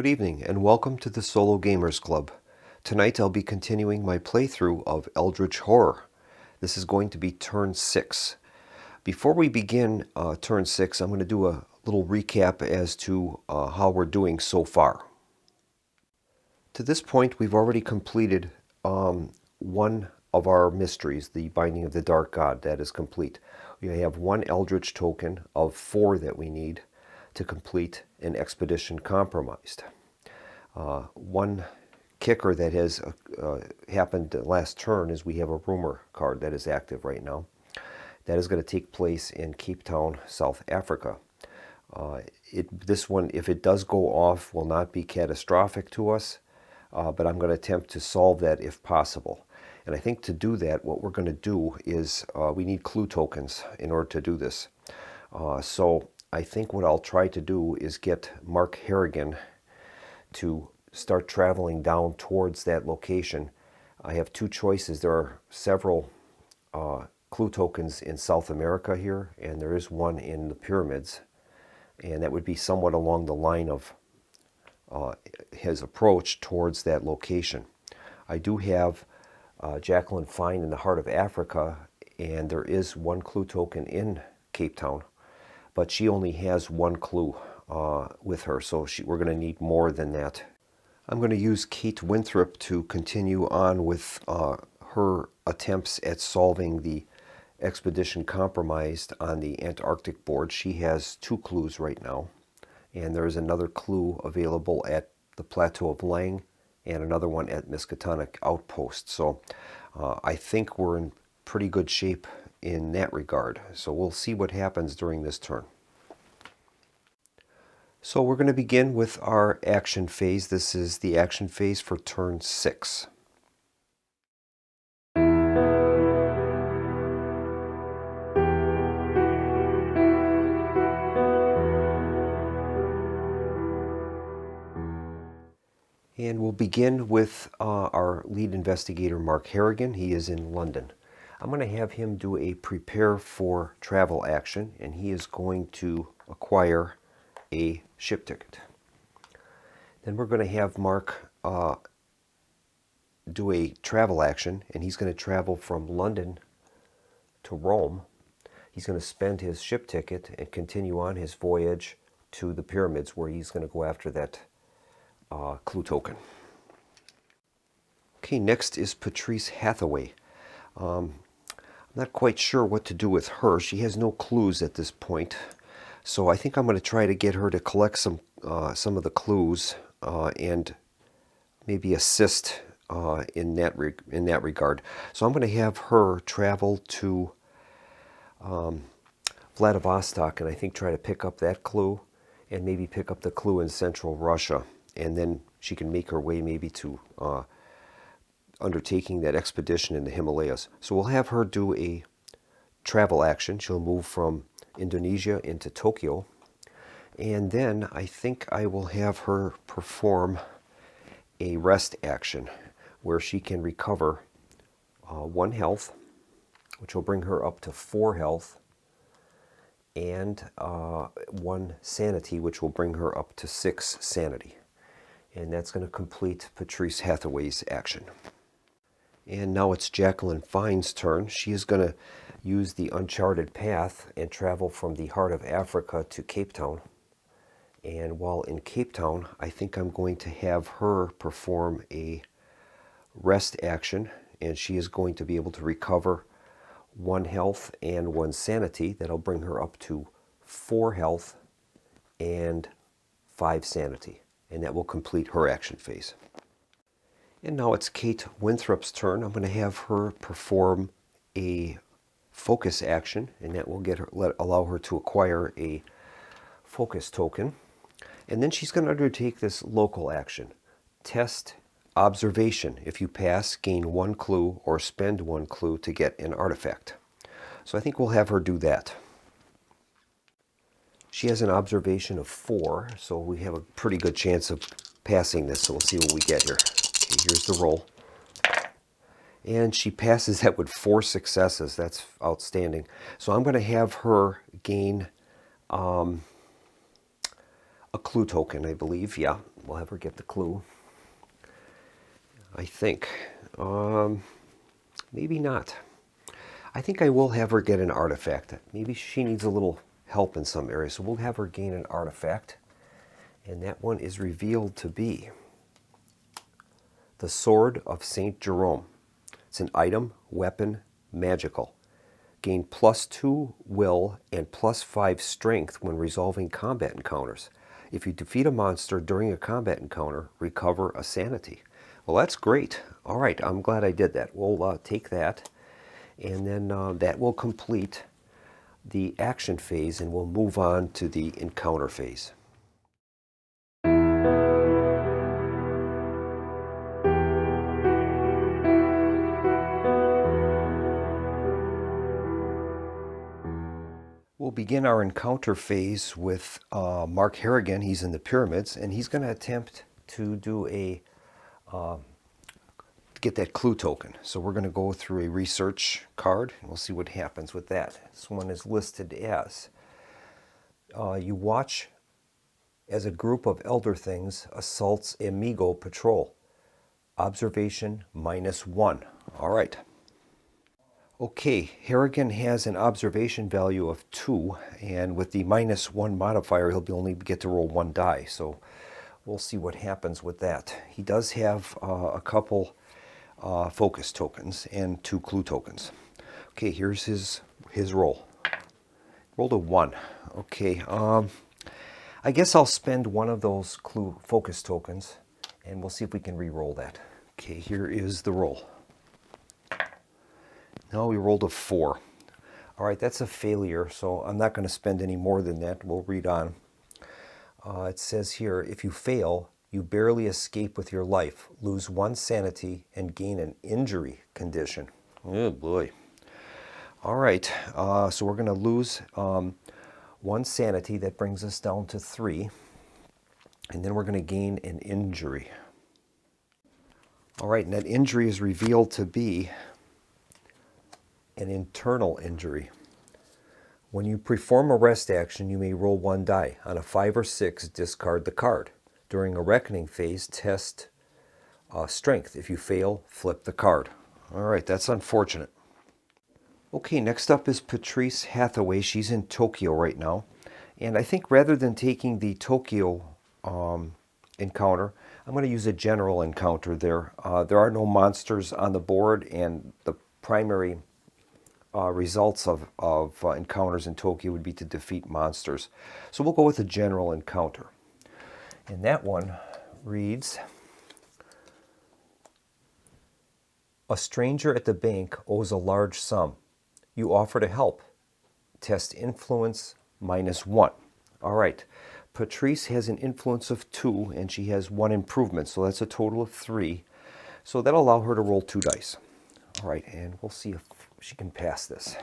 Good evening and welcome to the Solo Gamers Club. Tonight I'll be continuing my playthrough of Eldritch Horror. This is going to be turn 6. Before we begin turn 6, I'm going to do a little recap as to how we're doing so far. To this point, we've already completed one of our mysteries, the Binding of the Dark God. That is complete. We have one Eldritch token of 4 that we need to complete an expedition compromised. One kicker that has happened last turn is we have a rumor card that is active right now. That is going to take place in Cape Town, South Africa. This one, if it does go off, will not be catastrophic to us, but I'm going to attempt to solve that if possible. And I think to do that, what we're going to do is we need clue tokens in order to do this. So I think what I'll try to do is get Mark Harrigan to start traveling down towards that location. I have 2 choices. There are several clue tokens in South America here, and there is one in the pyramids. And that would be somewhat along the line of his approach towards that location. I do have Jacqueline Fine in the heart of Africa, and there is one clue token in Cape Town, but she only has one clue with her, so we're going to need more than that. I'm going to use Kate Winthrop to continue on with her attempts at solving the expedition compromised on the Antarctic board. She has 2 clues right now, and there is another clue available at the Plateau of Lang and another one at Miskatonic Outpost. So I think we're in pretty good shape in that regard. So we'll see what happens during this turn. So we're going to begin with our action phase. This is the action phase for turn 6. And we'll begin with our lead investigator, Mark Harrigan. He is in London. I'm going to have him do a prepare for travel action, and he is going to acquire a ship ticket. Then we're going to have Mark do a travel action, and he's going to travel from London to Rome. He's going to spend his ship ticket and continue on his voyage to the pyramids, where he's going to go after that clue token. Okay, next is Patrice Hathaway. I'm not quite sure what to do with her. She has no clues at this point, so I think I'm going to try to get her to collect some of the clues and maybe assist in that regard. So I'm going to have her travel to Vladivostok and I think try to pick up that clue and maybe pick up the clue in central Russia. And then she can make her way maybe to undertaking that expedition in the Himalayas. So we'll have her do a travel action. She'll move from Indonesia into Tokyo. And then I think I will have her perform a rest action where she can recover 1 health, which will bring her up to 4 health, and 1 sanity, which will bring her up to 6 sanity. And that's going to complete Patrice Hathaway's action. And now it's Jacqueline Fine's turn. She is going to use the uncharted path and travel from the heart of Africa to Cape Town. And while in Cape Town, I think I'm going to have her perform a rest action, and she is going to be able to recover 1 health and 1 sanity. That'll bring her up to 4 health and 5 sanity. And that will complete her action phase. And now it's Kate Winthrop's turn. I'm going to have her perform a focus action, and that will allow her to acquire a focus token. And then she's going to undertake this local action. Test observation. If you pass, gain 1 clue or spend 1 clue to get an artifact. So I think we'll have her do that. She has an observation of 4, so we have a pretty good chance of passing this, so we'll see what we get here. Okay, here's the roll. And she passes that with 4 successes. That's outstanding. So I'm going to have her gain a a clue token, I believe. Yeah, we'll have her get the clue. I think. Maybe not. I think I will have her get an artifact. Maybe she needs a little help in some areas, so we'll have her gain an artifact. And that one is revealed to be the Sword of St. Jerome. It's an item, weapon, magical. Gain +2 will and +5 strength when resolving combat encounters. If you defeat a monster during a combat encounter, recover a sanity. Well, that's great. All right, I'm glad I did that. We'll take that, and then that will complete the action phase, and we'll move on to the encounter phase. We'll begin our encounter phase with Mark Harrigan. He's in the pyramids, and he's going to attempt to do get that clue token. So we're going to go through a research card, and we'll see what happens with that. This one is listed as, you watch as a group of elder things assaults Amigo patrol. Observation -1. All right. Okay, Harrigan has an observation value of 2, and with the -1 modifier, he'll only get to roll 1 die. So we'll see what happens with that. He does have a couple focus tokens and 2 clue tokens. Okay, here's his roll. Rolled a 1. Okay, I guess I'll spend one of those clue focus tokens, and we'll see if we can re-roll that. Okay, here is the roll. No, we rolled a 4. All right, that's a failure, so I'm not going to spend any more than that. We'll read on. It says here, if you fail, you barely escape with your life, lose 1 sanity, and gain an injury condition. Oh boy. All right, so we're going to lose 1 sanity. That brings us down to 3. And then we're going to gain an injury. All right, and that injury is revealed to be an internal injury. When you perform a rest action, you may roll 1 die. On a 5 or 6, discard the card. During a reckoning phase, test strength. If you fail, flip the card. All right, that's unfortunate. Okay, next up is Patrice Hathaway. She's in Tokyo right now. And I think rather than taking the Tokyo encounter, I'm going to use a general encounter there. There are no monsters on the board, and the primary results of encounters in Tokyo would be to defeat monsters. So we'll go with a general encounter. And that one reads, a stranger at the bank owes a large sum. You offer to help. Test influence -1. All right. Patrice has an influence of 2, and she has 1 improvement, so that's a total of 3. So that'll allow her to roll 2 dice. All right, and we'll see if she can pass this.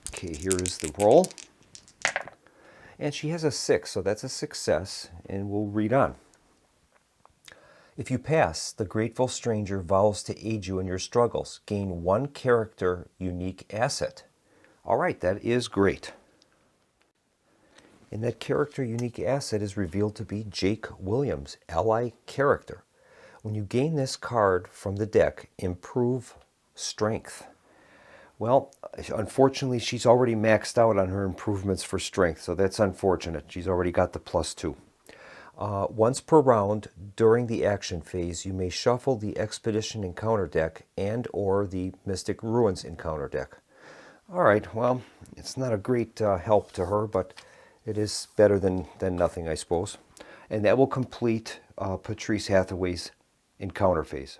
Okay, here is the roll. And she has a 6, so that's a success, and we'll read on. If you pass, the grateful stranger vows to aid you in your struggles. Gain 1 character unique asset. All right, that is great. And that character unique asset is revealed to be Jake Williams, ally character. When you gain this card from the deck, improve strength. Well, unfortunately, she's already maxed out on her improvements for strength, so that's unfortunate. She's already got the +2. Once per round during the action phase, you may shuffle the Expedition Encounter deck and or the Mystic Ruins Encounter deck. All right, well, it's not a great help to her, but it is better than nothing, I suppose. And that will complete Patrice Hathaway's encounter phase.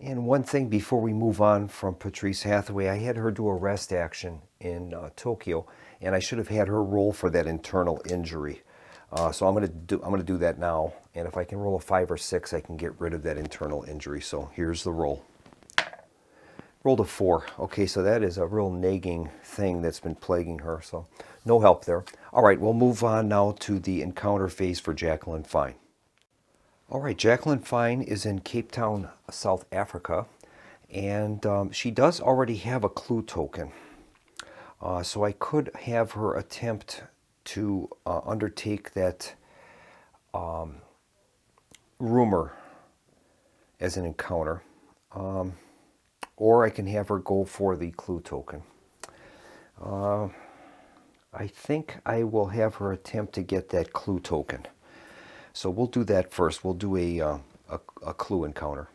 And one thing before we move on from Patrice Hathaway, I had her do a rest action in Tokyo, and I should have had her roll for that internal injury. So I'm going to do that now, and if I can roll a 5 or 6, I can get rid of that internal injury. So here's the roll. Rolled a 4. Okay, so that is a real nagging thing that's been plaguing her, so no help there. All right, we'll move on now to the encounter phase for Jacqueline Fine. All right, Jacqueline Fine is in Cape Town, South Africa, and she does already have a clue token. So I could have her attempt to undertake that rumor as an encounter, or I can have her go for the clue token. I think I will have her attempt to get that clue token. So we'll do that first. We'll do a clue encounter.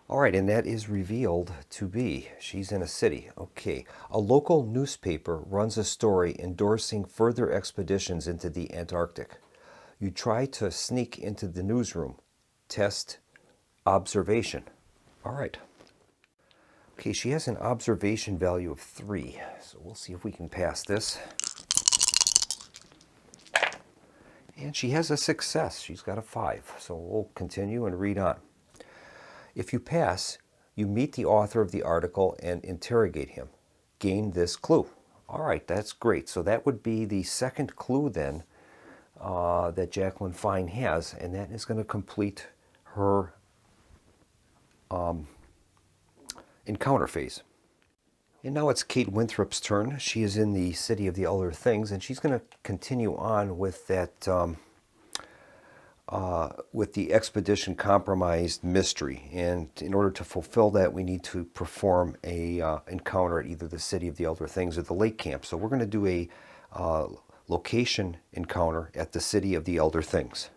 All right, and that is revealed to be, she's in a city. Okay, a local newspaper runs a story endorsing further expeditions into the Antarctic. You try to sneak into the newsroom. Test observation. All right. Okay, she has an observation value of 3, so we'll see if we can pass this. And she has a success. She's got a 5, so we'll continue and read on. If you pass, you meet the author of the article and interrogate him. Gain this clue. All right, that's great. So that would be the second clue then that Jacqueline Fine has, and that is going to complete her encounter phase. And now it's Kate Winthrop's turn. She is in the City of the Elder Things, and she's going to continue on with that, with the expedition compromised mystery. And in order to fulfill that, we need to perform a encounter at either the City of the Elder Things or the lake camp. So we're going to do a location encounter at the City of the Elder Things.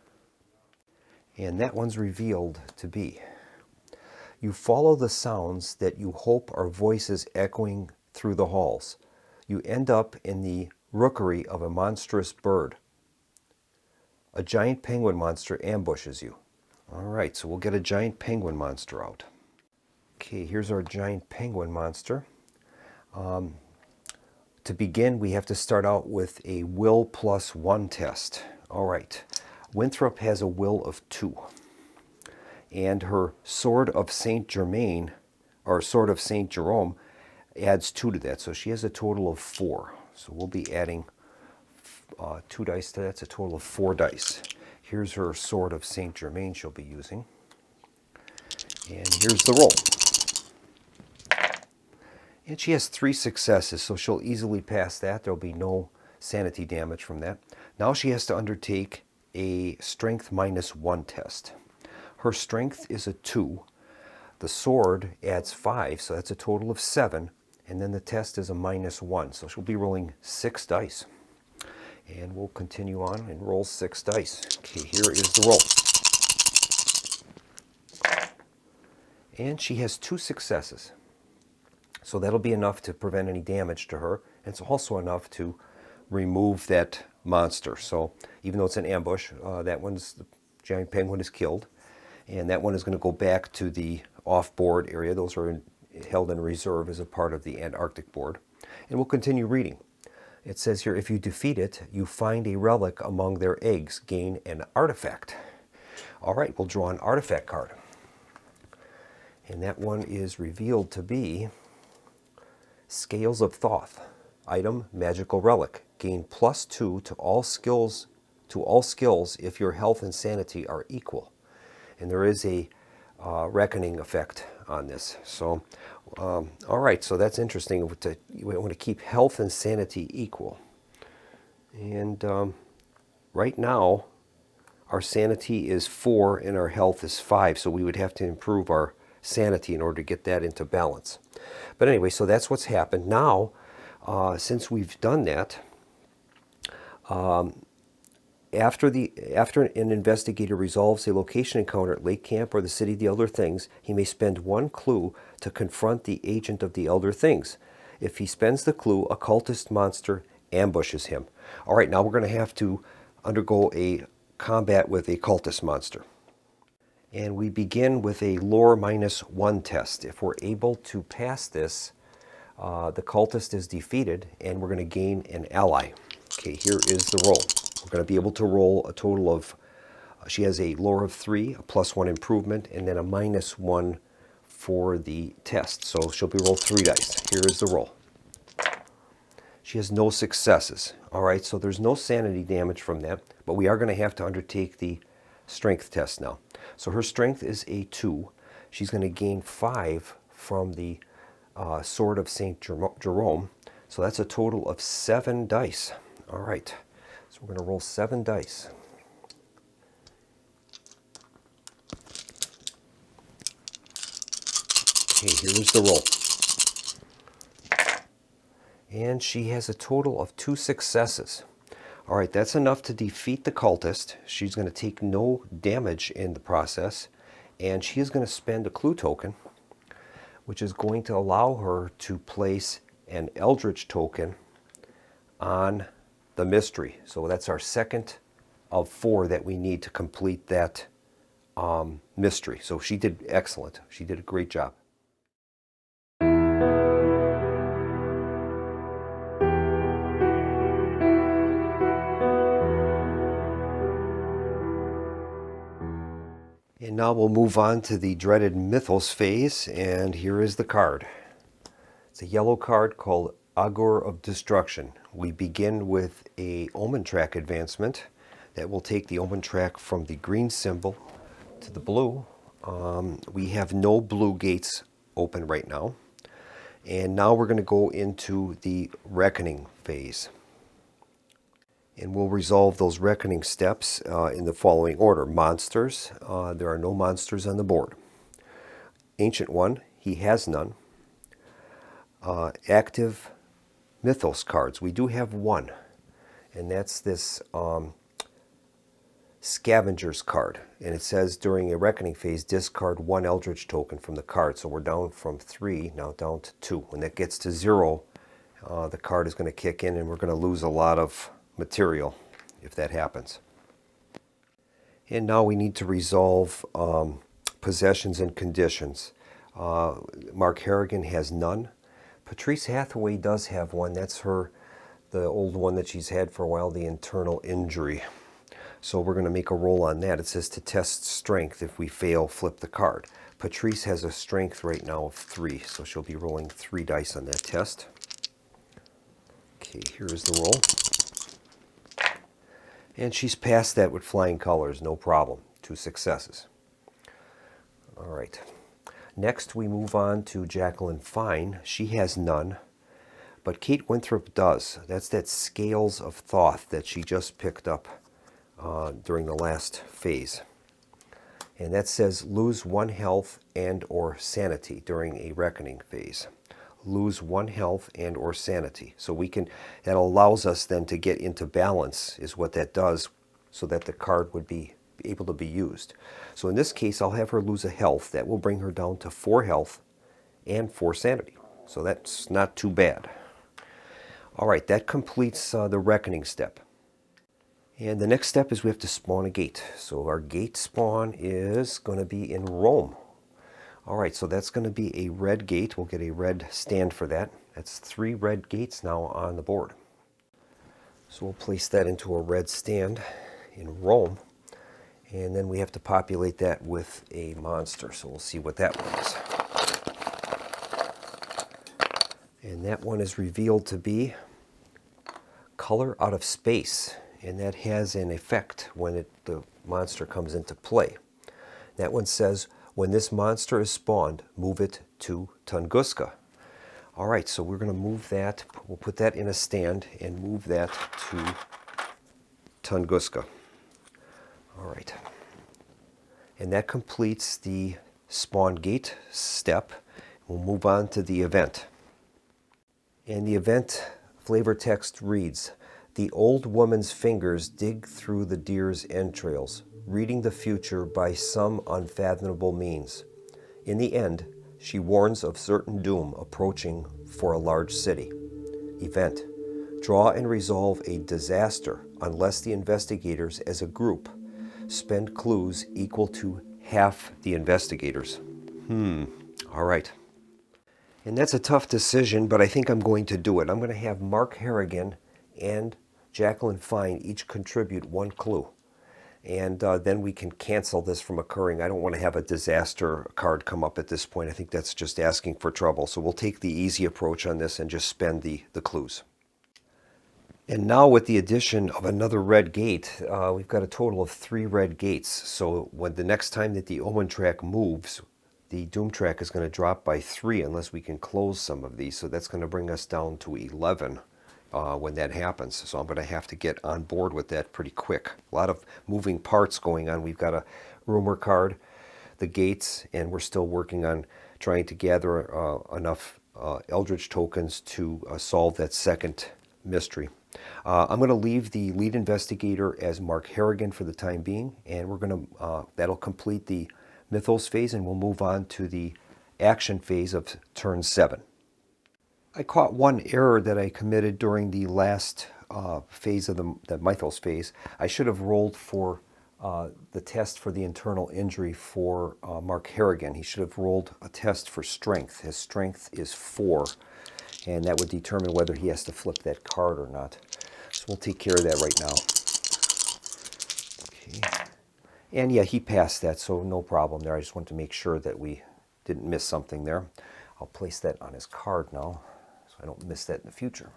And that one's revealed to be: you follow the sounds that you hope are voices echoing through the halls. You end up in the rookery of a monstrous bird. A giant penguin monster ambushes you. All right, so we'll get a giant penguin monster out. Okay, here's our giant penguin monster. To begin, we have to start out with a will +1 test. All right, Winthrop has a will of 2. And her Sword of Saint Germain, or Sword of Saint Jerome, adds 2 to that. So she has a total of 4. So we'll be adding 2 dice to that. That's a total of 4 dice. Here's her Sword of Saint Germain she'll be using. And here's the roll. And she has 3 successes, so she'll easily pass that. There'll be no sanity damage from that. Now she has to undertake a Strength -1 test. Her strength is a 2. The sword adds 5, so that's a total of 7. And then the test is a -1, so she'll be rolling 6 dice. And we'll continue on and roll 6 dice. Okay, here is the roll. And she has 2 successes. So that'll be enough to prevent any damage to her. And it's also enough to remove that monster. So even though it's an ambush, the giant penguin is killed. And that one is going to go back to the off-board area. Those are held in reserve as a part of the Antarctic board. And we'll continue reading. It says here, if you defeat it, you find a relic among their eggs. Gain an artifact. All right, we'll draw an artifact card. And that one is revealed to be Scales of Thoth. Item, magical relic. Gain +2 to all skills if your health and sanity are equal. And there is a reckoning effect on this. So, all right, so that's interesting. We want to keep health and sanity equal. And right now, our sanity is 4 and our health is 5. So we would have to improve our sanity in order to get that into balance. But anyway, so that's what's happened. Now, since we've done that, after an investigator resolves a location encounter at Lake Camp or the City of the Elder Things, he may spend 1 clue to confront the agent of the Elder Things. If he spends the clue, a cultist monster ambushes him. All right, now we're going to have to undergo a combat with a cultist monster. And we begin with a lore -1 test. If we're able to pass this, the cultist is defeated and we're going to gain an ally. Okay, here is the roll. We're going to be able to roll a total of, she has a lore of 3, a +1 improvement, and then a -1 for the test. So she'll be rolled 3 dice. Here is the roll. She has no successes. All right, so there's no sanity damage from that, but we are going to have to undertake the strength test now. So her strength is a 2. She's going to gain 5 from the Sword of Saint Jerome. So that's a total of 7 dice. All right. So we're going to roll 7 dice. Okay, here is the roll. And she has a total of 2 successes. All right, that's enough to defeat the cultist. She's going to take no damage in the process, and she is going to spend a clue token, which is going to allow her to place an Eldritch token on the mystery. So that's our second of 4 that we need to complete that mystery. So she did excellent. She did a great job. And now we'll move on to the dreaded Mythos phase, and here is the card. It's a yellow card called Augur of Destruction. We begin with a Omen track advancement that will take the Omen track from the green symbol to the blue. We have no blue gates open right now. And now we're going to go into the Reckoning phase. And we'll resolve those Reckoning steps in the following order. Monsters, there are no monsters on the board. Ancient One, he has none. Active Mythos cards, we do have one. And that's this Scavenger's card. And it says during a Reckoning phase, discard 1 Eldritch token from the card. So we're down from 3, now down to 2. When that gets to 0, the card is going to kick in and we're going to lose a lot of material if that happens. And now we need to resolve possessions and conditions. Mark Harrigan has none. Patrice Hathaway does have one. That's the old one that she's had for a while, the internal injury. So we're going to make a roll on that. It says to test strength. If we fail, flip the card. Patrice has a strength right now of 3, so she'll be rolling 3 dice on that test. Okay, here is the roll. And she's passed that with flying colors, no problem. 2 successes. All right. Next, we move on to Jacqueline Fine. She has none, but Kate Winthrop does. That's that Scales of Thoth that she just picked up during the last phase. And that says lose 1 health and or sanity during a Reckoning phase. Lose 1 health and or sanity. So that allows us then to get into balance is what that does, so that the card would be able to be used. So in this case, I'll have her lose a health. That will bring her down to 4 health and 4 sanity. So that's not too bad. All right, that completes the Reckoning step. And the next step is we have to spawn a gate. So our gate spawn is going to be in Rome. All right, so that's going to be a red gate. We'll get a red stand for that. That's 3 red gates now on the board. So we'll place that into a red stand in Rome. And then we have to populate that with a monster. So we'll see what that one is. And that one is revealed to be Color Out of Space. And that has an effect when the monster comes into play. That one says, when this monster is spawned, move it to Tunguska. All right, so we're going to move that. We'll put that in a stand and move that to Tunguska. All right. And that completes the spawn gate step. We'll move on to the event. And the event flavor text reads, the old woman's fingers dig through the deer's entrails, reading the future by some unfathomable means. In the end, she warns of certain doom approaching for a large city. Event. Draw and resolve a disaster unless the investigators as a group spend clues equal to half the investigators. All right. And that's a tough decision, but I think I'm going to do it. I'm going to have Mark Harrigan and Jacqueline Fine each contribute 1 clue. And then we can cancel this from occurring. I don't want to have a disaster card come up at this point. I think that's just asking for trouble. So we'll take the easy approach on this and just spend the clues. And now with the addition of another red gate, we've got a total of 3 red gates. So when the next time that the Omen track moves, the Doom track is going to drop by 3 unless we can close some of these. So that's going to bring us down to 11 when that happens. So I'm going to have to get on board with that pretty quick. A lot of moving parts going on. We've got a rumor card the gates, and we're still working on trying to gather enough Eldritch tokens to solve that second mystery. I'm going to leave the lead investigator as Mark Harrigan for the time being, and we're going to that'll complete the mythos phase, and we'll move on to the action phase of turn 7. I caught one error that I committed during the last phase of the mythos phase. I should have rolled for the test for the internal injury for Mark Harrigan. He should have rolled a test for strength. His strength is 4, and that would determine whether he has to flip that card or not. So we'll take care of that right now. Okay. And yeah, he passed that, so no problem there. I just wanted to make sure that we didn't miss something there. I'll place that on his card now, so I don't miss that in the future.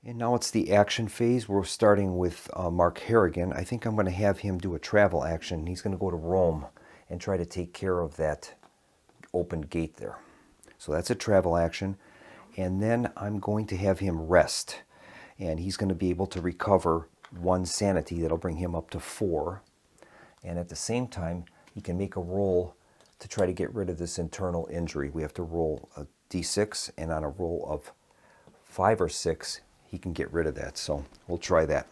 And now it's the action phase. We're starting with Mark Harrigan. I think I'm going to have him do a travel action. He's going to go to Rome and try to take care of that open gate there. So that's a travel action. And then I'm going to have him rest. And he's going to be able to recover 1 sanity. That'll bring him up to 4. And at the same time, he can make a roll to try to get rid of this internal injury. We have to roll a d6, and on a roll of 5 or 6, he can get rid of that. So we'll try that.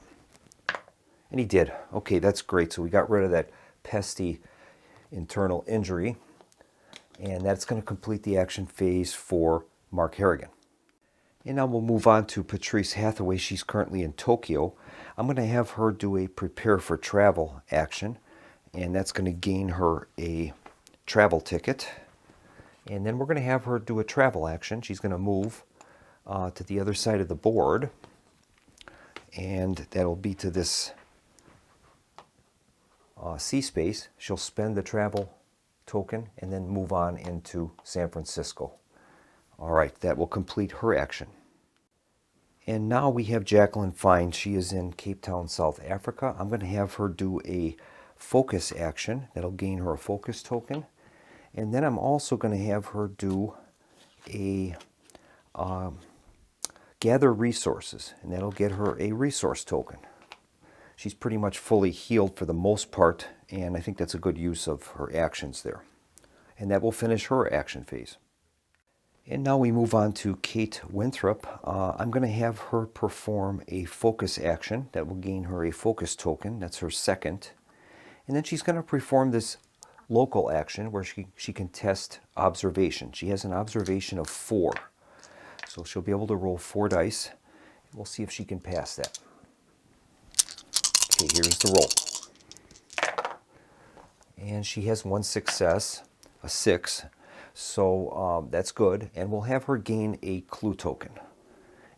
And he did. Okay, that's great. So we got rid of that pesky internal injury. And that's going to complete the action phase for Mark Harrigan. And now we'll move on to Patrice Hathaway. She's currently in Tokyo. I'm going to have her do a prepare for travel action. And that's going to gain her a travel ticket. And then we're going to have her do a travel action. She's going to move to the other side of the board, and that'll be to this C space. She'll spend the travel token and then move on into San Francisco. All right, that will complete her action. And now we have Jacqueline Fine. She is in Cape Town, South Africa. I'm going to have her do a focus action. That'll gain her a focus token. And then I'm also going to have her do a gather resources, and that'll get her a resource token. She's pretty much fully healed for the most part, and I think that's a good use of her actions there. And that will finish her action phase. And now we move on to Kate Winthrop. I'm going to have her perform a focus action that will gain her a focus token. That's her second. And then she's going to perform this local action where she can test observation. She has an observation of 4. So she'll be able to roll 4 dice. We'll see if she can pass that. Okay, here's the roll. And she has 1 success, a 6. So that's good. And we'll have her gain a clue token.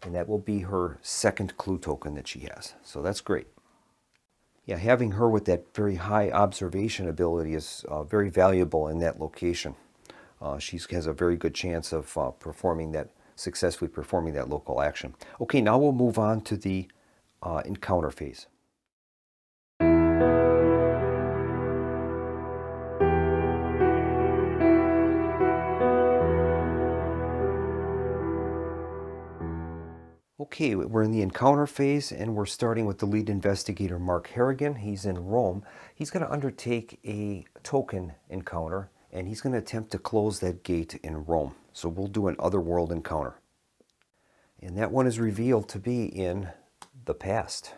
And that will be her second clue token that she has. So that's great. Yeah, having her with that very high observation ability is very valuable in that location. She has a very good chance of successfully performing that local action. Okay, now we'll move on to the encounter phase. Okay, we're in the encounter phase, and we're starting with the lead investigator, Mark Harrigan. He's in Rome. He's going to undertake a token encounter, and he's going to attempt to close that gate in Rome. So we'll do an otherworld encounter. And that one is revealed to be in the past.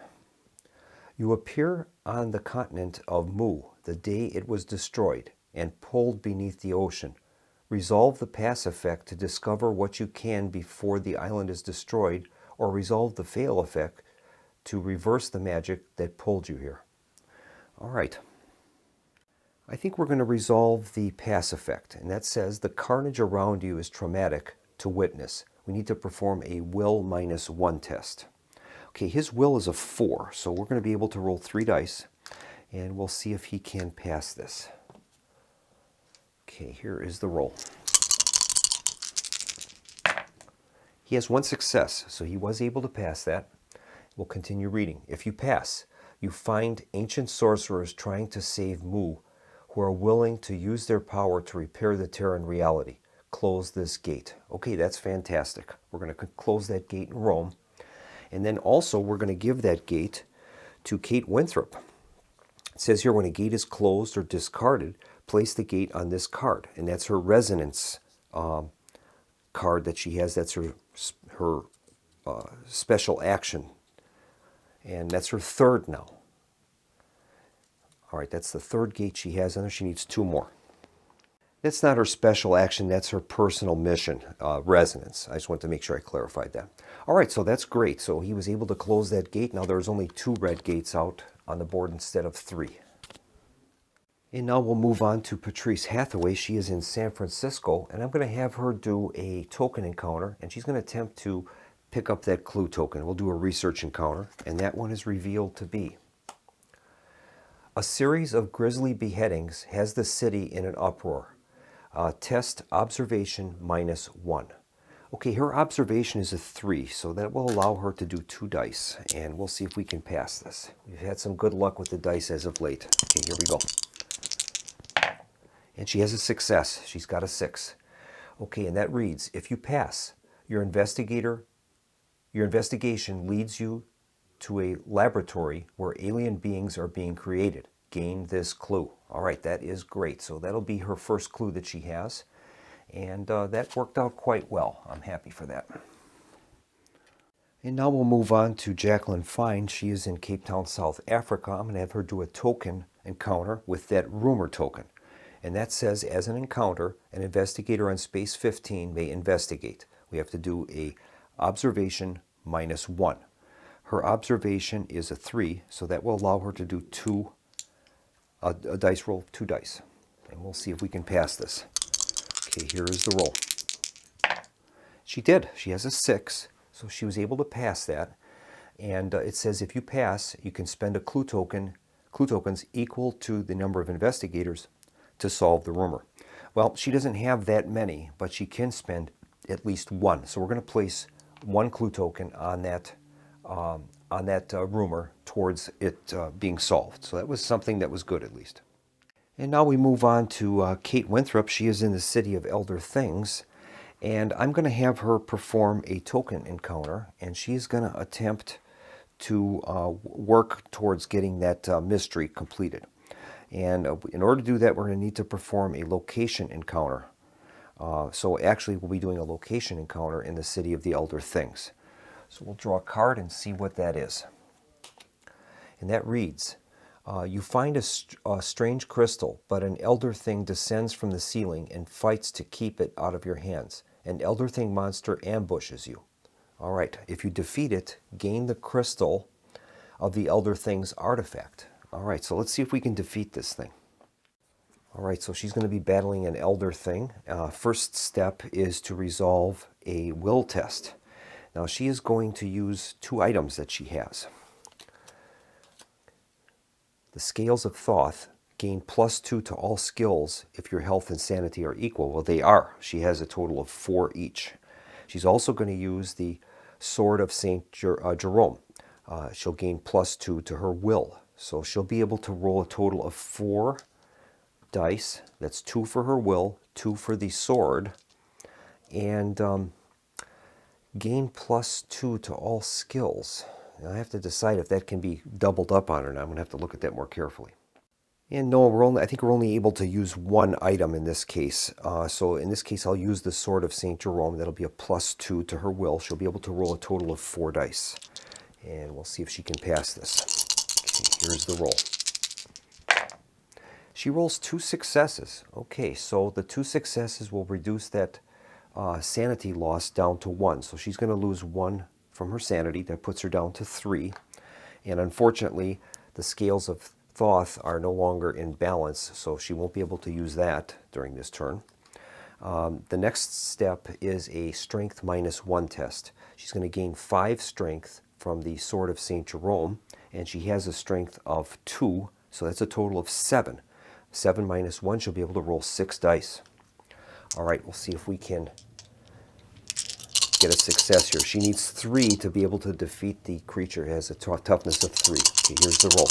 You appear on the continent of Mu the day it was destroyed and pulled beneath the ocean. Resolve the pass effect to discover what you can before the island is destroyed, or resolve the fail effect to reverse the magic that pulled you here. All right. I think we're going to resolve the pass effect, and that says the carnage around you is traumatic to witness. We need to perform a will -1 test. Okay, his will is a 4, so we're going to be able to roll 3 dice, and we'll see if he can pass this. Okay, here is the roll. He has 1 success, so he was able to pass that. We'll continue reading. If you pass, you find ancient sorcerers trying to save Mu, who are willing to use their power to repair the Terran reality. close this gate. Okay, that's fantastic. We're going to close that gate in Rome. And then also we're going to give that gate to Kate Winthrop. It says here, when a gate is closed or discarded, place the gate on this card. And that's her resonance card that she has. That's her special action. And that's her third now. All right, that's the third gate she has on her. She needs 2 more. That's not her special action. That's her personal mission, resonance. I just want to make sure I clarified that. All right, so that's great. So he was able to close that gate. Now there's only 2 red gates out on the board instead of 3. And now we'll move on to Patrice Hathaway. She is in San Francisco, and I'm going to have her do a token encounter, and she's going to attempt to pick up that clue token. We'll do a research encounter, and that one is revealed to be: a series of grisly beheadings has the city in an uproar. Test observation -1. Okay, her observation is a 3, so that will allow her to do 2 dice, and we'll see if we can pass this. We've had some good luck with the dice as of late. Okay, here we go. And she has a success. She's got a 6. Okay, and that reads: if you pass, your investigation leads you to a laboratory where alien beings are being created. Gain this clue. All right, that is great. So that'll be her first clue that she has. And that worked out quite well. I'm happy for that. And now we'll move on to Jacqueline Fine. She is in Cape Town, South Africa. I'm going to have her do a token encounter with that rumor token. And that says, as an encounter, an investigator on space 15 may investigate. We have to do a observation -1. Her observation is a 3, so that will allow her to do a dice roll, 2 dice. And we'll see if we can pass this. Okay, here is the roll. She did. She has a 6, so she was able to pass that. And it says if you pass, you can spend a clue tokens equal to the number of investigators to solve the rumor. Well, she doesn't have that many, but she can spend at least 1. So we're going to place 1 clue token on that rumor towards it being solved. So that was something that was good, at least. And now we move on to Kate Winthrop. She is in the city of Elder Things, and I'm going to have her perform a token encounter, and she's going to attempt to work towards getting that mystery completed. And in order to do that, we're going to need to perform a location encounter. So actually, we'll be doing a location encounter in the city of the Elder Things. So we'll draw a card and see what that is. And that reads, you find a strange crystal, but an Elder Thing descends from the ceiling and fights to keep it out of your hands. An Elder Thing monster ambushes you. All right, if you defeat it, gain the crystal of the Elder Thing's artifact. All right, so let's see if we can defeat this thing. All right, so she's going to be battling an Elder Thing. First step is to resolve a will test. Now she is going to use 2 items that she has. The Scales of Thoth gain +2 to all skills if your health and sanity are equal. Well, they are. She has a total of 4 each. She's also going to use the Sword of St. Jerome. She'll gain +2 to her will. So she'll be able to roll a total of 4 dice. That's 2 for her will, 2 for the sword, and gain +2 to all skills. Now I have to decide if that can be doubled up on her now. I'm going to have to look at that more carefully. And no, I think we're only able to use 1 item in this case. So in this case, I'll use the Sword of St. Jerome. That'll be a +2 to her will. She'll be able to roll a total of 4 dice. And we'll see if she can pass this. Okay, here's the roll. She rolls 2 successes. Okay, so the 2 successes will reduce that sanity loss down to 1. So she's going to lose 1 from her sanity. That puts her down to 3. And unfortunately, the Scales of Thoth are no longer in balance, so she won't be able to use that during this turn. The next step is a Strength -1 test. She's going to gain 5 strength from the Sword of St. Jerome, and she has a strength of 2, so that's a total of 7. 7 -1, she'll be able to roll 6 dice. All right, we'll see if we can get a success here. She needs 3 to be able to defeat the creature. It has a toughness of 3. Okay, here's the roll.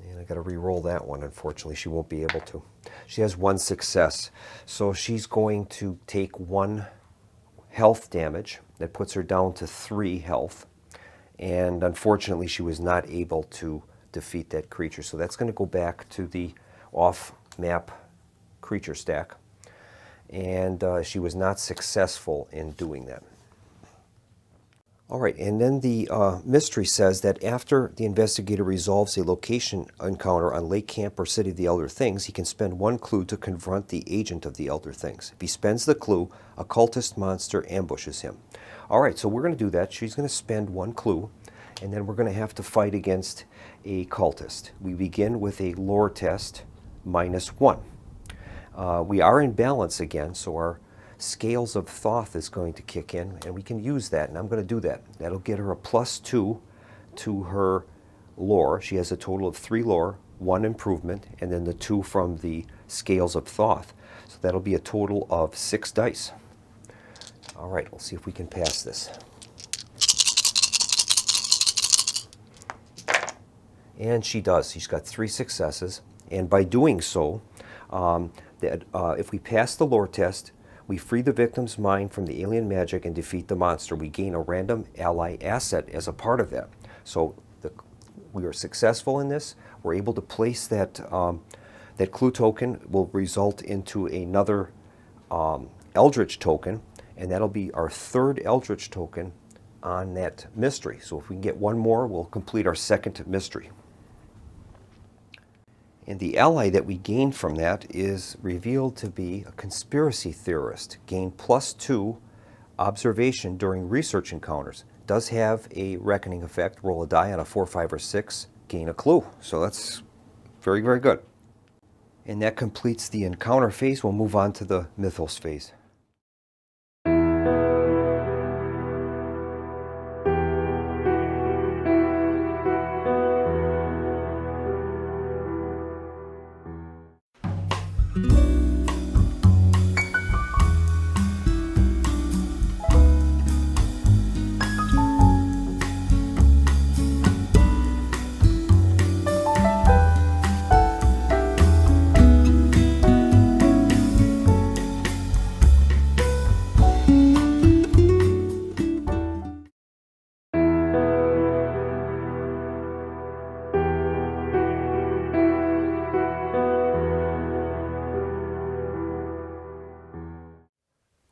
And I got to re-roll that one. Unfortunately, she won't be able to. She has 1 success. So she's going to take 1 health damage. That puts her down to 3 health. And unfortunately, she was not able to defeat that creature. So that's going to go back to the off-map creature stack. And she was not successful in doing that. All right, and then the mystery says that after the investigator resolves a location encounter on Lake Camp or City of the Elder Things, he can spend 1 clue to confront the agent of the Elder Things. If he spends the clue, a cultist monster ambushes him. All right, so we're going to do that. She's going to spend 1 clue, and then we're going to have to fight against a cultist. We begin with a lore test, -1. We are in balance again, so our Scales of Thoth is going to kick in, and we can use that, and I'm going to do that. That'll get her a +2 to her lore. She has a total of 3 lore, 1 improvement, and then the 2 from the Scales of Thoth. So that'll be a total of 6 dice. All right, we'll see if we can pass this. And she does. She's got 3 successes, and by doing so, if we pass the lore test, we free the victim's mind from the alien magic and defeat the monster. We gain a random ally asset as a part of that. So we are successful in this. We're able to place that, that clue token will result into another Eldritch token, and that'll be our 3rd Eldritch token on that mystery. So if we can get 1 more, we'll complete our 2nd mystery. And the ally that we gain from that is revealed to be a conspiracy theorist. Gain +2 observation during research encounters. Does have a reckoning effect. Roll a die on a 4, 5, or 6. Gain a clue. So that's very, very good. And that completes the encounter phase. We'll move on to the mythos phase.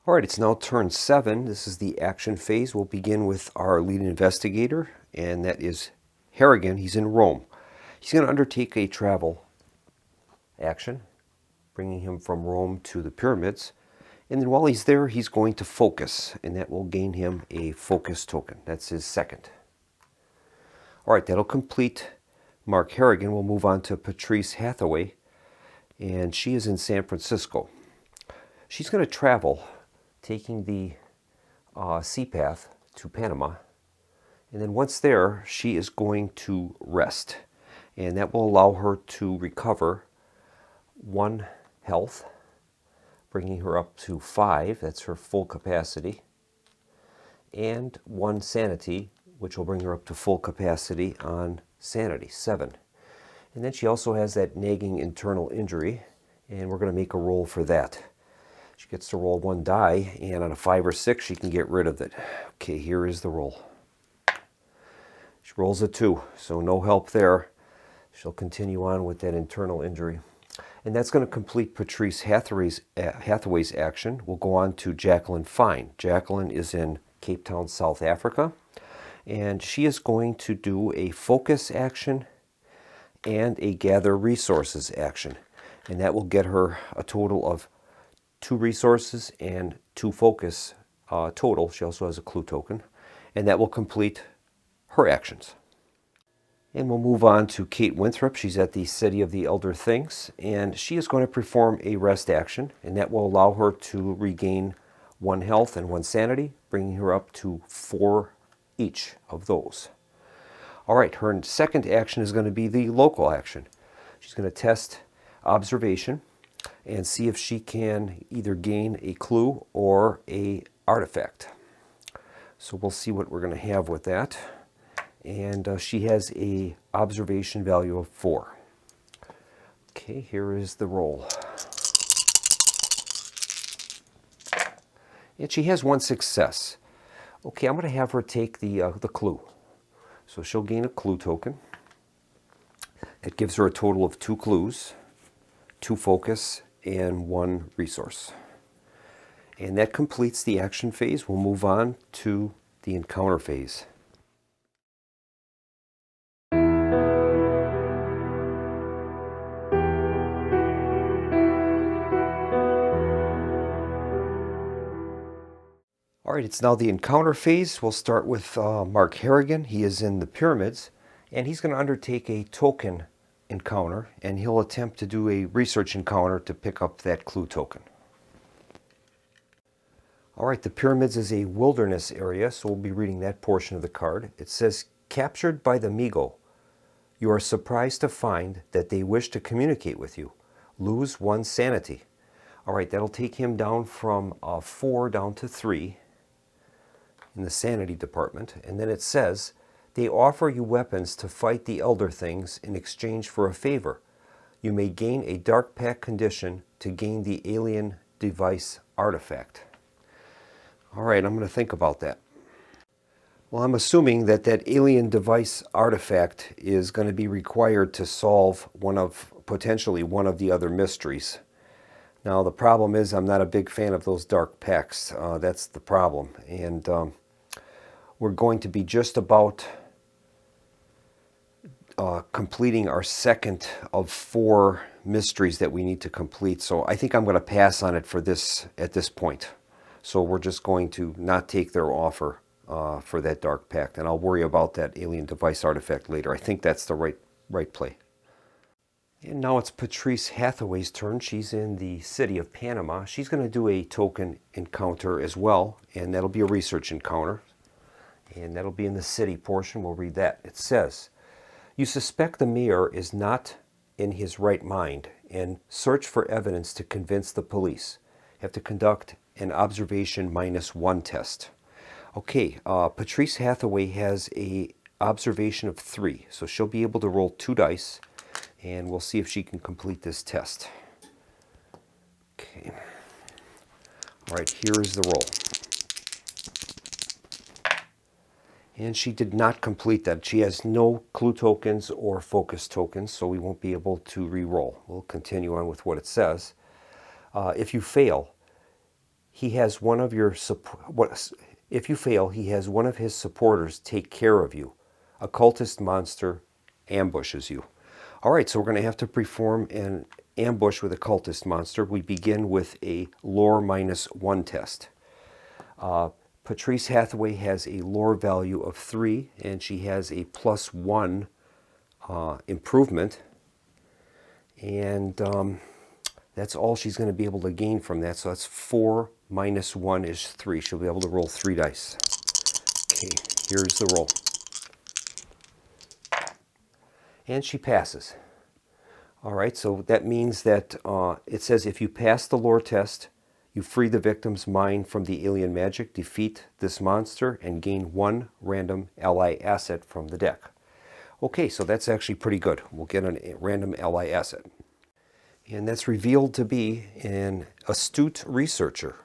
All right, it's now turn 7. This is the action phase. We'll begin with our lead investigator, and that is Harrigan. He's in Rome. He's going to undertake a travel action, bringing him from Rome to the pyramids. And then while he's there, he's going to focus, and that will gain him a focus token. That's his 2nd. All right, that'll complete Mark Harrigan. We'll move on to Patrice Hathaway, and she is in San Francisco. She's going to travel, taking the sea path to Panama. And then once there, she is going to rest. And that will allow her to recover 1 health, bringing her up to 5. That's her full capacity. And 1 sanity, which will bring her up to full capacity on sanity, 7. And then she also has that nagging internal injury, and we're going to make a roll for that. She gets to roll 1 die, and on a 5 or 6, she can get rid of it. Okay, here is the roll. She rolls a 2, so no help there. She'll continue on with that internal injury. And that's going to complete Patrice Hathaway's action. We'll go on to Jacqueline Fine. Jacqueline is in Cape Town, South Africa, and she is going to do a focus action and a gather resources action. And that will get her a total of 2 resources and 2 focus total. She also has a clue token, and that will complete her actions. And we'll move on to Kate Winthrop. She's at the City of the Elder Things, and she is going to perform a rest action, and that will allow her to regain 1 health and 1 sanity, bringing her up to 4 each of those. All right, her 2nd action is going to be the local action. She's going to test observation and see if she can either gain a clue or a artifact. So we'll see what we're going to have with that. And she has a observation value of 4. Okay, here is the roll. And she has one success. Okay, I'm going to have her take the clue. So she'll gain a clue token. It gives her a total of 2 clues, 2 focus, and 1 resource. And that completes the action phase. We'll move on to the encounter phase. All right, it's now the encounter phase. We'll start with Mark Harrigan. He is in the pyramids, and he's going to undertake a token encounter, and he'll attempt to do a research encounter to pick up that clue token. All right, the pyramids is a wilderness area, so we'll be reading that portion of the card. It says, captured by the Migo, you are surprised to find that they wish to communicate with you. Lose 1 sanity. All right, that'll take him down from 4 down to 3 in the sanity department. And then it says, they offer you weapons to fight the elder things in exchange for a favor. You may gain a dark pact condition to gain the alien device artifact. All right, I'm going to think about that. Well, I'm assuming that that alien device artifact is going to be required to solve potentially one of the other mysteries. Now, the problem is I'm not a big fan of those dark pacts. That's the problem. And we're going to be just about completing our second of 4 mysteries that we need to complete. So I think I'm going to pass on it for this at this point. So we're just going to not take their offer for that dark pact, and I'll worry about that alien device artifact later. I think that's the right play. And now it's Patrice Hathaway's turn. She's in the city of Panama. She's going to do a token encounter as well, and that'll be a research encounter. And that'll be in the city portion. We'll read that. It says, you suspect the mayor is not in his right mind and search for evidence to convince the police. You have to conduct an observation -1 test. Okay, Patrice Hathaway has a observation of 3, so she'll be able to roll 2 dice, and we'll see if she can complete this test. Okay. All right, here is the roll. And she did not complete that. She has no clue tokens or focus tokens, so we won't be able to re-roll. We'll continue on with what it says. If you fail, he has one of his supporters take care of you. A cultist monster ambushes you. All right, so we're going to have to perform an ambush with a cultist monster. We begin with a lore -1 test. Patrice Hathaway has a lore value of 3, and she has a +1 improvement. And that's all she's going to be able to gain from that. So that's 4 -1 is 3. She'll be able to roll 3 dice. Okay, here's the roll. And she passes. All right, so that means that it says if you pass the lore test, you free the victim's mind from the alien magic, defeat this monster, and gain 1 random ally asset from the deck. Okay, so that's actually pretty good. We'll get a random ally asset. And that's revealed to be an astute researcher.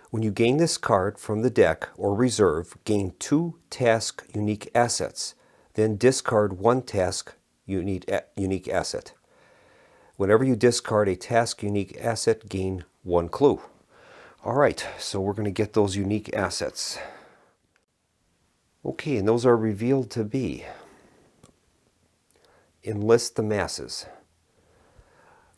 When you gain this card from the deck or reserve, gain 2 task unique assets. Then discard 1 task unique asset. Whenever you discard a task unique asset, gain 1 clue. All right, so we're going to get those unique assets. Okay, and those are revealed to be enlist the masses.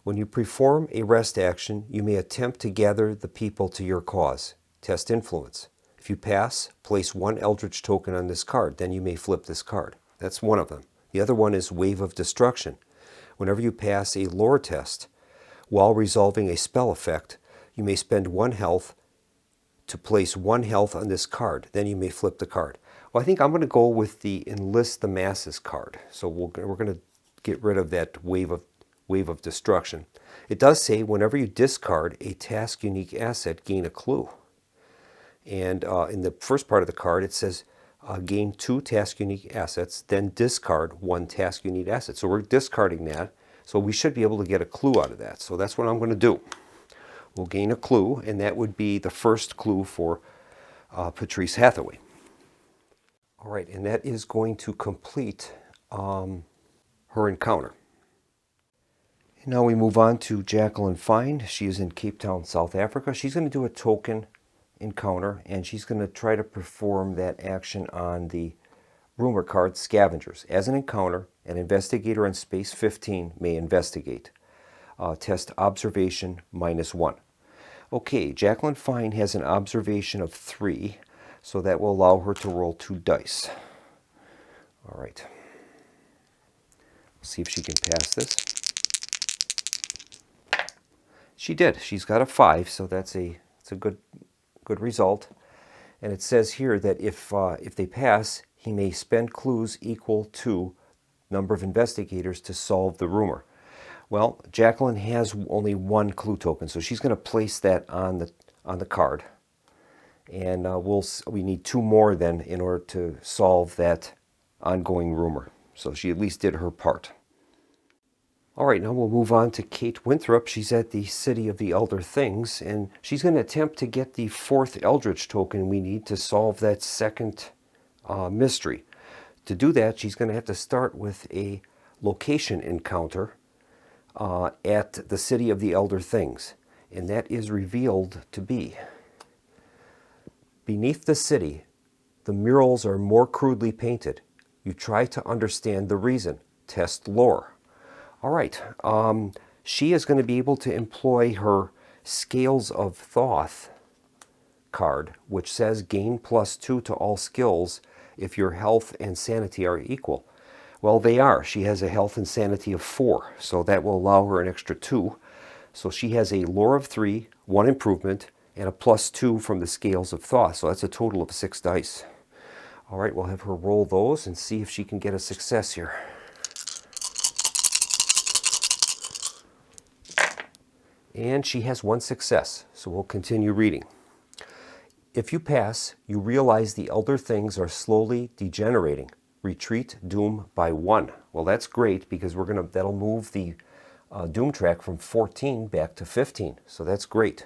When you perform a rest action, you may attempt to gather the people to your cause. Test influence. If you pass, place 1 Eldritch token on this card. Then you may flip this card. That's one of them. The other one is Wave of Destruction. Whenever you pass a lore test, while resolving a spell effect, you may spend 1 health to place 1 health on this card. Then you may flip the card. Well, I think I'm going to go with the Enlist the Masses card. So we're going to get rid of that Wave of Destruction. It does say whenever you discard a task unique asset, gain a clue. And in the first part of the card, it says gain 2 task unique assets, then discard 1 task unique asset. So we're discarding that. So we should be able to get a clue out of that. So that's what I'm going to do. we'll gain a clue, and that would be the first clue for Patrice Hathaway. All right, and that is going to complete her encounter. And now we move on to Jacqueline Fine. She is in Cape Town, South Africa. She's going to do a token encounter, and she's going to try to perform that action on the rumor card Scavengers. As an encounter, an investigator on space 15 may investigate. Test observation -1. Okay, Jacqueline Fine has an observation of 3, so that will allow her to roll 2 dice. All right. See if she can pass this. She did. She's got a 5, so it's a good result. And it says here that if they pass, he may spend clues equal to number of investigators to solve the rumor. Well, Jacqueline has only 1 clue token, so she's going to place that on the card. And we need 2 more then in order to solve that ongoing rumor. So she at least did her part. All right, now we'll move on to Kate Winthrop. She's at the City of the Elder Things, and she's going to attempt to get the 4th Eldritch token we need to solve that second mystery. To do that, she's going to have to start with a location encounter at the City of the Elder Things, and that is revealed to be beneath the city. The murals are more crudely painted. You try to understand the reason. Test lore. All right, she is going to be able to employ her Scales of Thoth card, which says gain +2 to all skills if your health and sanity are equal. Well, they are. She has a health and sanity of 4, so that will allow her an extra 2. So she has a lore of 3, 1 improvement, and a +2 from the Scales of Thoth, so that's a total of 6 dice. All right, we'll have her roll those and see if she can get a success here. And she has 1 success, so we'll continue reading. If you pass, you realize the Elder Things are slowly degenerating. Retreat doom by 1. Well, that's great because that'll move the doom track from 14 back to 15, so that's great.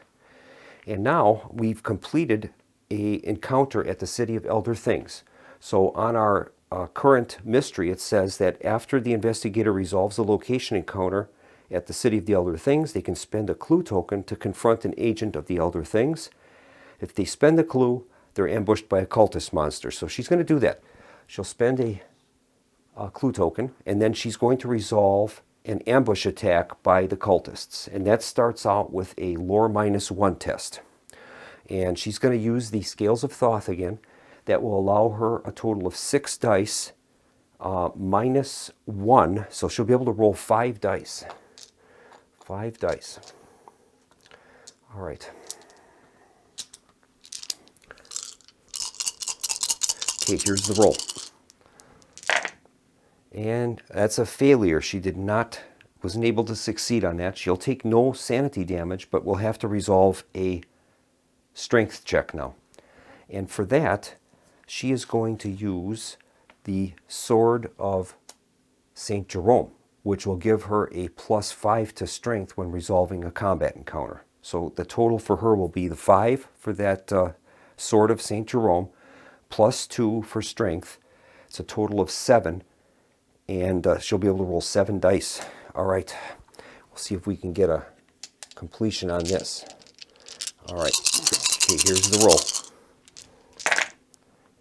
And now we've completed an encounter at the City of Elder Things. So on our current mystery, it says that after the investigator resolves the location encounter at the City of the Elder Things, they can spend a clue token to confront an agent of the Elder Things. If they spend the clue, they're ambushed by a cultist monster. So she's going to do that. She'll spend a clue token, and then she's going to resolve an ambush attack by the cultists. And that starts out with a lore -1 test. And she's going to use the Scales of Thoth again. That will allow her a total of 6 dice -1. So she'll be able to roll 5 dice. 5 dice. All right. Okay, here's the roll. And that's a failure. She wasn't able to succeed on that. She'll take no sanity damage, but will have to resolve a strength check now. And for that, she is going to use the Sword of St. Jerome, which will give her a +5 to strength when resolving a combat encounter. So the total for her will be the 5 for that Sword of St. Jerome, +2 for strength. It's a total of 7, and she'll be able to roll 7 dice. All right, we'll see if we can get a completion on this. All right, okay, here's the roll.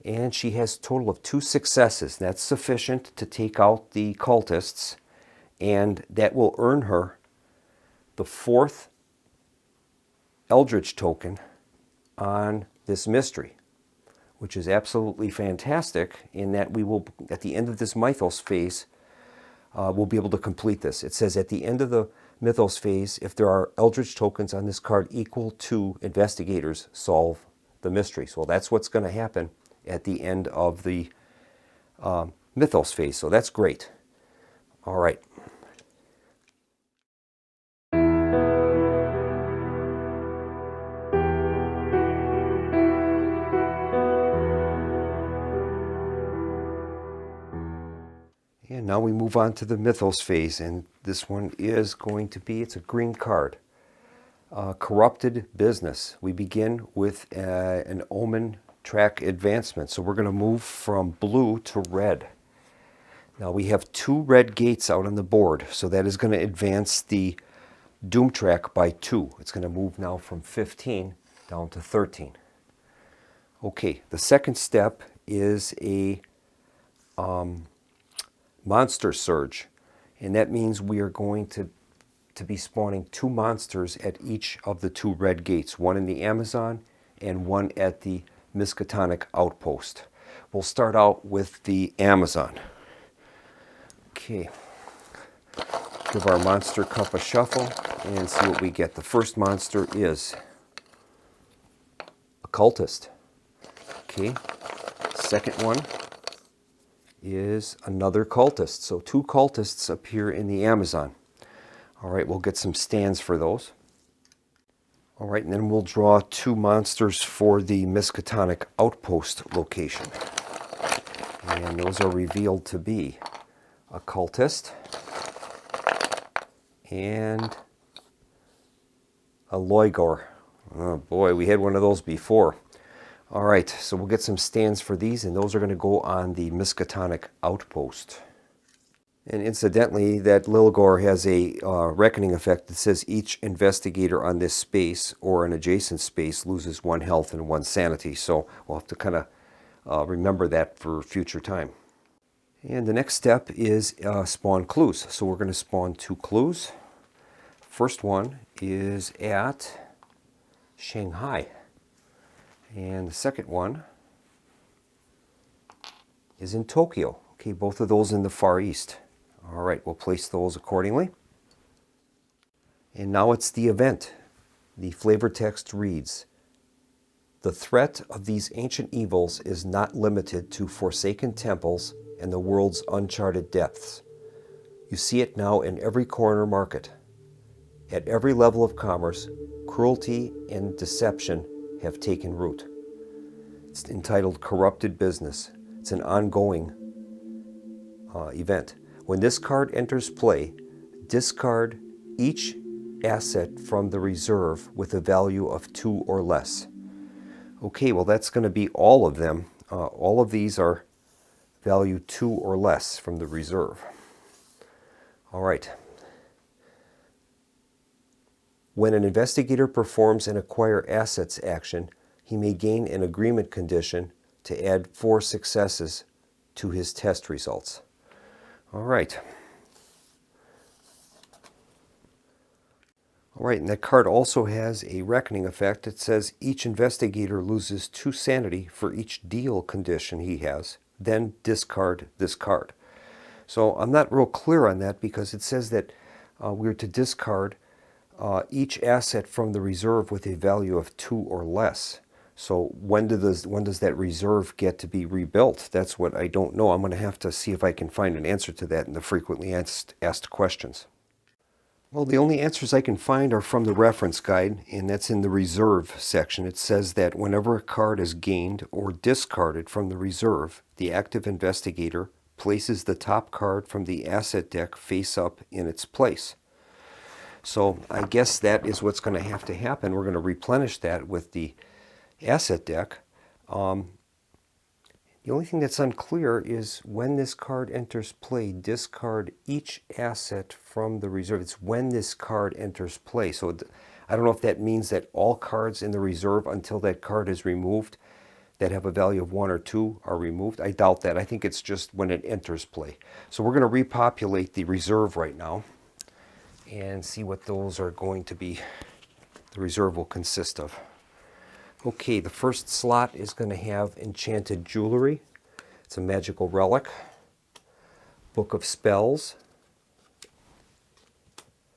And she has a total of 2 successes. That's sufficient to take out the cultists, and that will earn her the 4th Eldritch token on this mystery, which is absolutely fantastic in that we will, at the end of this Mythos phase, we'll be able to complete this. It says at the end of the Mythos phase, if there are Eldritch tokens on this card equal to investigators, solve the mystery. So that's what's going to happen at the end of the Mythos phase. So that's great. All right. And now we move on to the Mythos phase, and this one is going to be, it's a green card. Corrupted Business. We begin with an Omen track advancement. So we're going to move from blue to red. Now we have 2 red gates out on the board, so that is going to advance the Doom track by 2. It's going to move now from 15 down to 13. Okay, the second step is a monster surge, and that means we are going to be spawning 2 monsters at each of the 2 red gates, one in the Amazon and one at the Miskatonic outpost. We'll start out with the Amazon. Okay, give our monster cup a shuffle and see what we get. The first monster is a cultist. Okay, second one is another cultist. So 2 cultists appear in the Amazon. All right, we'll get some stands for those. All right, and then we'll draw 2 monsters for the Miskatonic outpost location. And those are revealed to be a cultist and a Loigor. Oh boy, we had one of those before. All right, so we'll get some stands for these, and those are going to go on the Miskatonic outpost. And incidentally, that Lilgor has a reckoning effect that says each investigator on this space or an adjacent space loses 1 health and 1 sanity. So we'll have to kind of remember that for future time. And the next step is spawn clues. So we're going to spawn 2 clues. First one is at Shanghai. And the second one is in Tokyo. Okay, both of those in the Far East. All right, we'll place those accordingly. And now it's the event. The flavor text reads, "The threat of these ancient evils is not limited to forsaken temples and the world's uncharted depths. You see it now in every corner market. At every level of commerce, cruelty and deception have taken root." It's entitled Corrupted Business. It's an ongoing event. When this card enters play, discard each asset from the reserve with a value of 2 or less. Okay, well that's going to be all of them. All of these are value 2 or less from the reserve. All right. When an investigator performs an acquire assets action, he may gain an agreement condition to add 4 successes to his test results. All right. All right, and that card also has a reckoning effect. It says each investigator loses 2 sanity for each deal condition he has, then discard this card. So I'm not real clear on that because it says that we're to discard each asset from the reserve with a value of 2 or less. So when does that reserve get to be rebuilt? That's what I don't know. I'm going to have to see if I can find an answer to that in the frequently asked questions. Well, the only answers I can find are from the reference guide, and that's in the reserve section. It says that whenever a card is gained or discarded from the reserve, the active investigator places the top card from the asset deck face up in its place. So I guess that is what's going to have to happen. We're going to replenish that with the asset deck. The only thing that's unclear is when this card enters play, discard each asset from the reserve. It's when this card enters play. So I don't know if that means that all cards in the reserve until that card is removed that have a value of 1 or 2 are removed. I doubt that. I think it's just when it enters play. So we're going to repopulate the reserve right now and see what those are going to be, the reserve will consist of. Okay, the first slot is going to have Enchanted Jewelry. It's a magical relic. Book of Spells.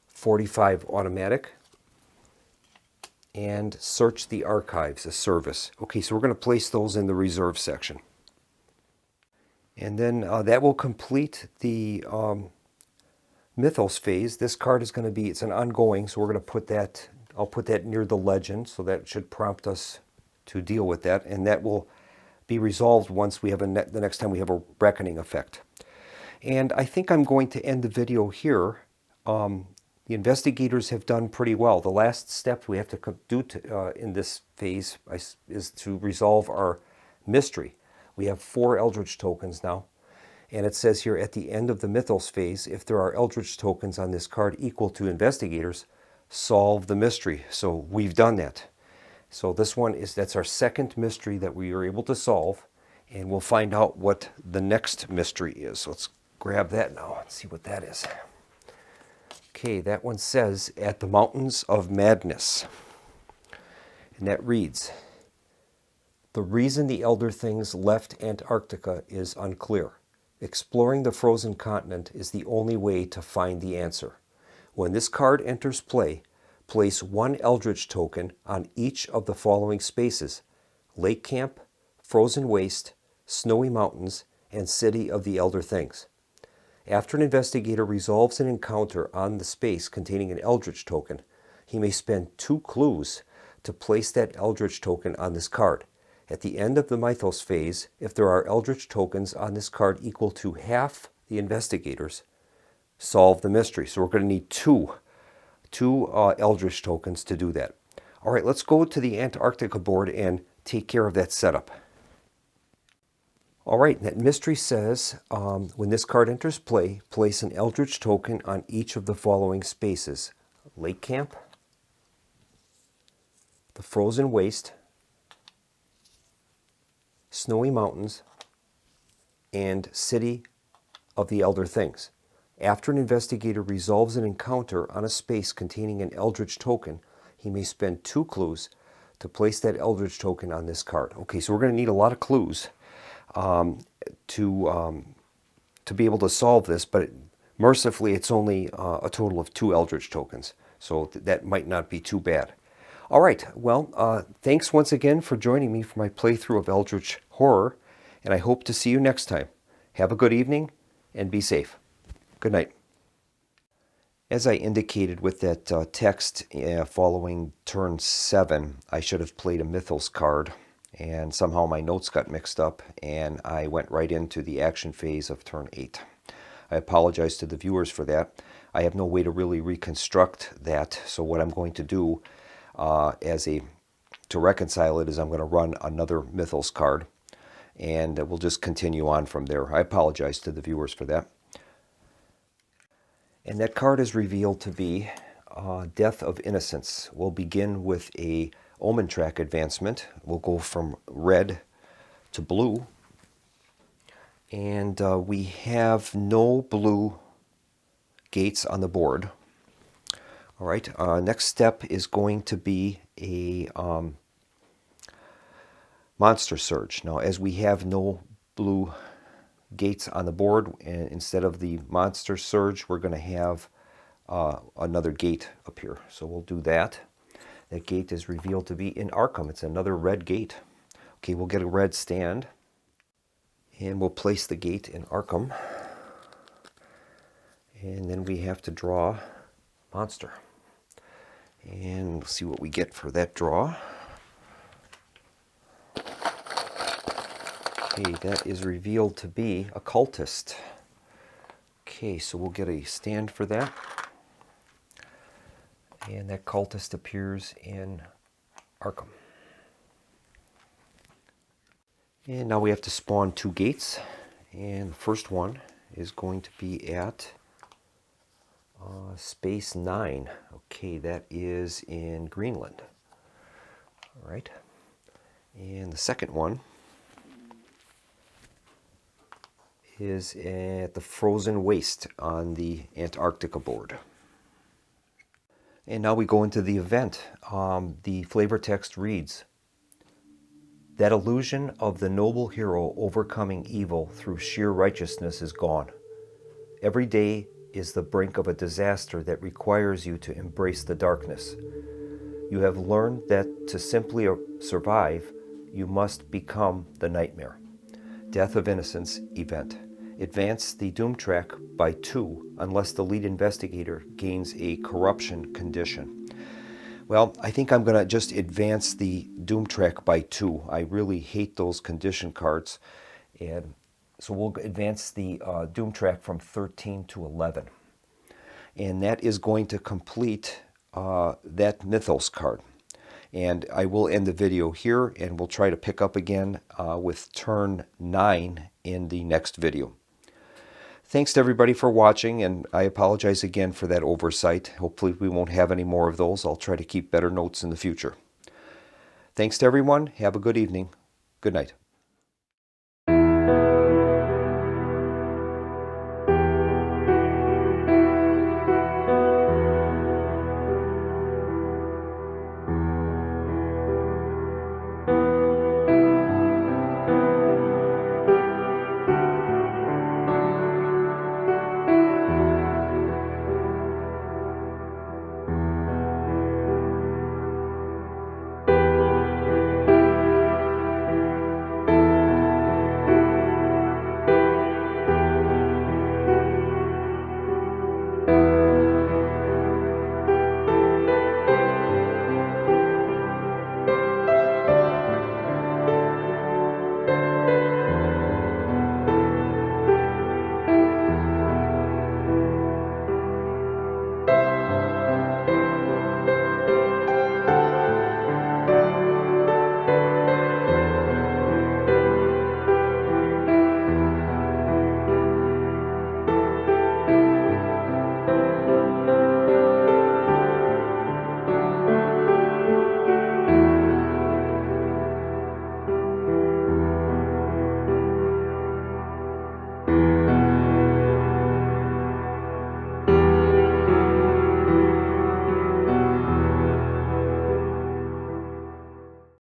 45 automatic. And Search the Archives, a service. Okay, so we're going to place those in the reserve section. And then that will complete the Mythos phase. This card is going to be, it's an ongoing, so we're going to put that, I'll put that near the legend, so that should prompt us to deal with that, and that will be resolved once we have the next time we have a reckoning effect. And I think I'm going to end the video here. The investigators have done pretty well. The last step we have to do in this phase is to resolve our mystery. We have 4 Eldritch tokens now, and it says here at the end of the Mythos phase, if there are Eldritch tokens on this card equal to investigators, solve the mystery. So we've done that. So this one that's our second mystery that we were able to solve, and we'll find out what the next mystery is. So let's grab that now and see what that is. Okay, that one says, at the Mountains of Madness. And that reads, the reason the Elder Things left Antarctica is unclear. Exploring the frozen continent is the only way to find the answer. When this card enters play, place 1 Eldritch token on each of the following spaces: Lake Camp, Frozen Waste, Snowy Mountains, and City of the Elder Things. After an investigator resolves an encounter on the space containing an Eldritch token, he may spend 2 clues to place that Eldritch token on this card. At the end of the Mythos phase, if there are Eldritch tokens on this card equal to half the investigators, solve the mystery. So we're going to need two Eldritch tokens to do that. All right, let's go to the Antarctica board and take care of that setup. All right, that mystery says, when this card enters play, place an Eldritch token on each of the following spaces: Lake Camp, the Frozen Waste, Snowy Mountains, and City of the Elder Things. After an investigator resolves an encounter on a space containing an Eldritch token, he may spend 2 clues to place that Eldritch token on this card. Okay, so we're going to need a lot of clues to be able to solve this, but mercifully it's only a total of 2 Eldritch tokens, so that might not be too bad. All right, well, thanks once again for joining me for my playthrough of Eldritch Horror, and I hope to see you next time. Have a good evening, and be safe. Good night. As I indicated with that text following turn 7, I should have played a Mythos card, and somehow my notes got mixed up, and I went right into the action phase of turn 8. I apologize to the viewers for that. I have no way to really reconstruct that, so what I'm going to do to reconcile it is I'm going to run another Mythos card, and we'll just continue on from there. I apologize to the viewers for that. And that card is revealed to be Death of Innocence. We'll begin with a Omen track advancement. We'll go from red to blue. And we have no blue gates on the board. All right, next step is going to be a Monster Surge. Now, as we have no blue gates on the board, and instead of the Monster Surge, we're going to have another gate appear. So we'll do that. That gate is revealed to be in Arkham. It's another red gate. Okay, we'll get a red stand, and we'll place the gate in Arkham. And then we have to draw Monster. And we'll see what we get for that draw. Okay, that is revealed to be a cultist. Okay, so we'll get a stand for that. And that cultist appears in Arkham. And now we have to spawn 2 gates. And the first one is going to be at space 9. Okay, that is in Greenland. All right. And the second one is at the Frozen Waste on the Antarctica board. And now we go into the event. The flavor text reads, that illusion of the noble hero overcoming evil through sheer righteousness is gone. Every day is the brink of a disaster that requires you to embrace the darkness. You have learned that to simply survive, you must become the nightmare. Death of Innocence event. Advance the Doom track by 2 unless the lead investigator gains a corruption condition. Well, I think I'm going to just advance the Doom track by 2. I really hate those condition cards. And so we'll advance the Doom track from 13 to 11. and that is going to complete that Mythos card. And I will end the video here, and we'll try to pick up again with turn 9 in the next video. Thanks to everybody for watching, and I apologize again for that oversight. Hopefully we won't have any more of those. I'll try to keep better notes in the future. Thanks to everyone. Have a good evening. Good night.